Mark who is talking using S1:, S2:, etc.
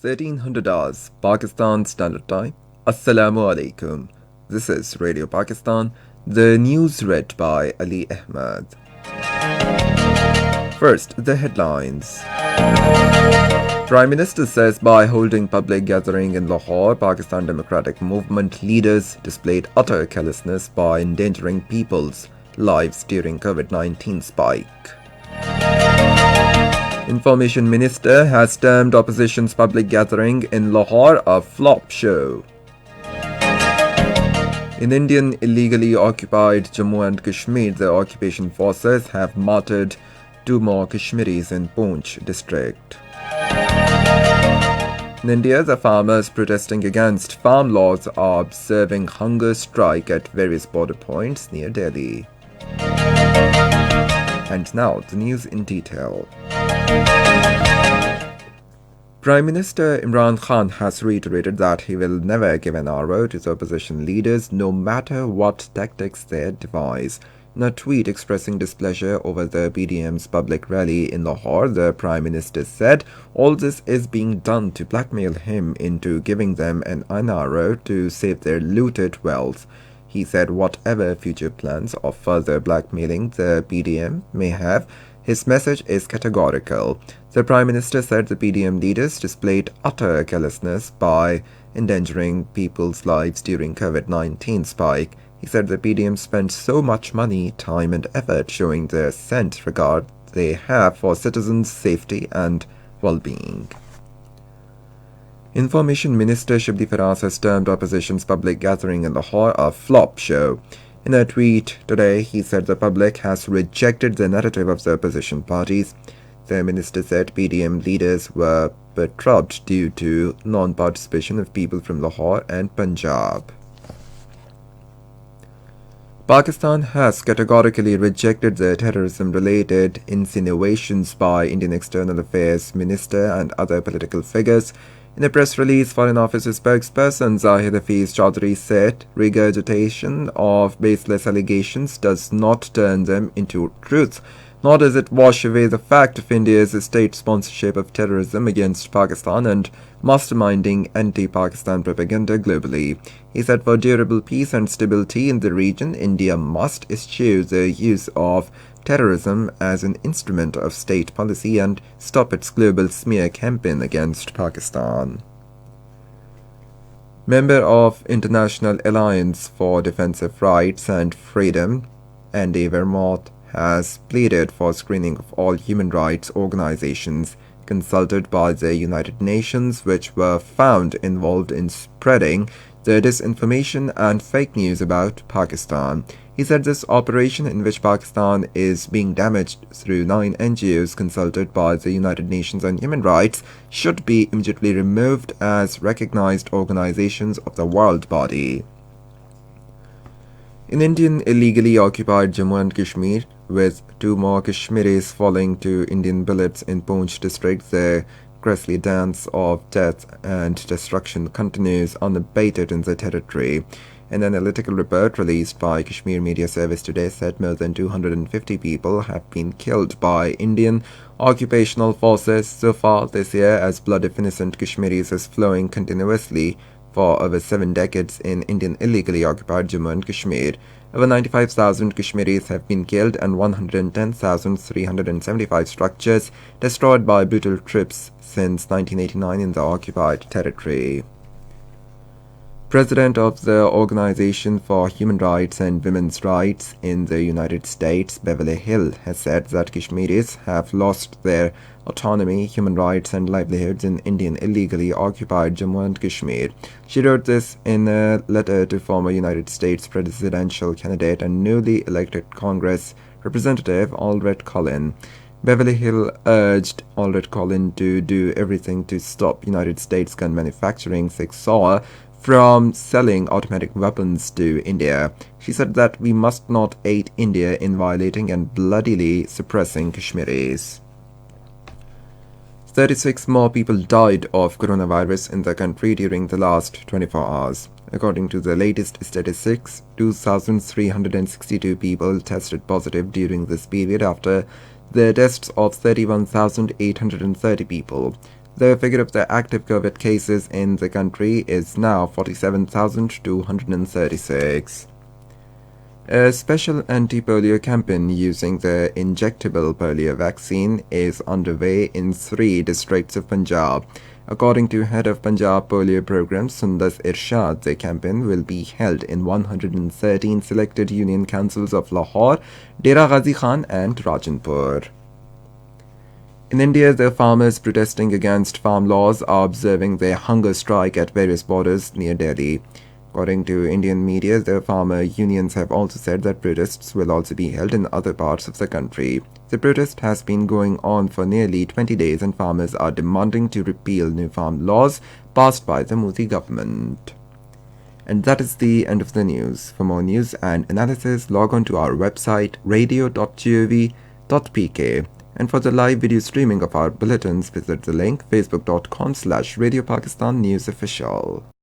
S1: 1300 hours, Pakistan Standard Time. Assalamu alaikum. This is Radio Pakistan. The news read by Ali Ahmed. First, the headlines. Prime Minister says by holding public gathering in Lahore, Pakistan Democratic Movement leaders displayed utter carelessness by endangering people's lives during COVID-19 spike. Information Minister has termed opposition's public gathering in Lahore a flop show. In Indian illegally occupied Jammu and Kashmir, the occupation forces have martyred 2 more Kashmiris in Poonch district. In India, the farmers protesting against farm laws are observing hunger strike at various border points near Delhi. And now, the news in detail. Prime Minister Imran Khan has reiterated that he will never give an arrow to the opposition leaders, no matter what tactics they devise. In a tweet expressing displeasure over the PDM's public rally in Lahore, the Prime Minister said all this is being done to blackmail him into giving them an arrow to save their looted wealth. He said whatever future plans of further blackmailing the PDM may have, his message is categorical. The Prime Minister said the PDM leaders displayed utter carelessness by endangering people's lives during COVID-19 spike. He said the PDM spent so much money, time and effort showing the scant regard they have for citizens' safety and well-being. Information Minister Shibli Faraz has termed opposition's public gathering in Lahore a flop show. In a tweet today, he said the public has rejected the narrative of the opposition parties. The minister said PDM leaders were perturbed due to non-participation of people from Lahore and Punjab. Pakistan has categorically rejected the terrorism-related insinuations by Indian External Affairs Minister and other political figures. In a press release, Foreign Office spokesperson Zahid Hafiz Chaudhry said regurgitation of baseless allegations does not turn them into truth, nor does it wash away the fact of India's state sponsorship of terrorism against Pakistan and masterminding anti-Pakistan propaganda globally. He said for durable peace and stability in the region, India must eschew the use of terrorism as an instrument of state policy and stop its global smear campaign against Pakistan. Member of International Alliance for Defensive Rights and Freedom, Andy Vermont, has pleaded for screening of all human rights organizations consulted by the United Nations which were found involved in spreading the disinformation and fake news about Pakistan. He said this operation, in which Pakistan is being damaged through 9 NGOs consulted by the United Nations on Human Rights, should be immediately removed as recognized organizations of the world body. In Indian illegally occupied Jammu and Kashmir, with 2 more Kashmiris falling to Indian bullets in Poonch district, the grisly dance of death and destruction continues unabated in the territory. An analytical report released by Kashmir Media Service today said more than 250 people have been killed by Indian occupational forces so far this year, as blood of innocent Kashmiris is flowing continuously for over 7 decades in Indian illegally occupied Jammu and Kashmir. Over 95,000 Kashmiris have been killed and 110,375 structures destroyed by brutal troops since 1989 in the occupied territory. President of the Organization for Human Rights and Women's Rights in the United States, Beverly Hill, has said that Kashmiris have lost their autonomy, human rights and livelihoods in Indian illegally occupied Jammu and Kashmir. She wrote this in a letter to former United States presidential candidate and newly elected Congress Representative Allred Collin. Beverly Hill urged Allred Collin to do everything to stop United States gun manufacturing sector from selling automatic weapons to India. She said that we must not aid India in violating and bloodily suppressing Kashmiris. 36 more people died of coronavirus in the country during the last 24 hours. According to the latest statistics, 2,362 people tested positive during this period after the deaths of 31,830 people. The figure of the active COVID cases in the country is now 47,236. A special anti-polio campaign using the injectable polio vaccine is underway in 3 districts of Punjab. According to head of Punjab Polio Program Sundas Irshad, the campaign will be held in 113 selected union councils of Lahore, Dera Ghazi Khan and Rajanpur. In India, the farmers protesting against farm laws are observing their hunger strike at various borders near Delhi. According to Indian media, the farmer unions have also said that protests will also be held in other parts of the country. The protest has been going on for nearly 20 days and farmers are demanding to repeal new farm laws passed by the Modi government. And that is the end of the news. For more news and analysis, log on to our website radio.gov.pk. And for the live video streaming of our bulletins, visit the link facebook.com/Radio Pakistan News Official.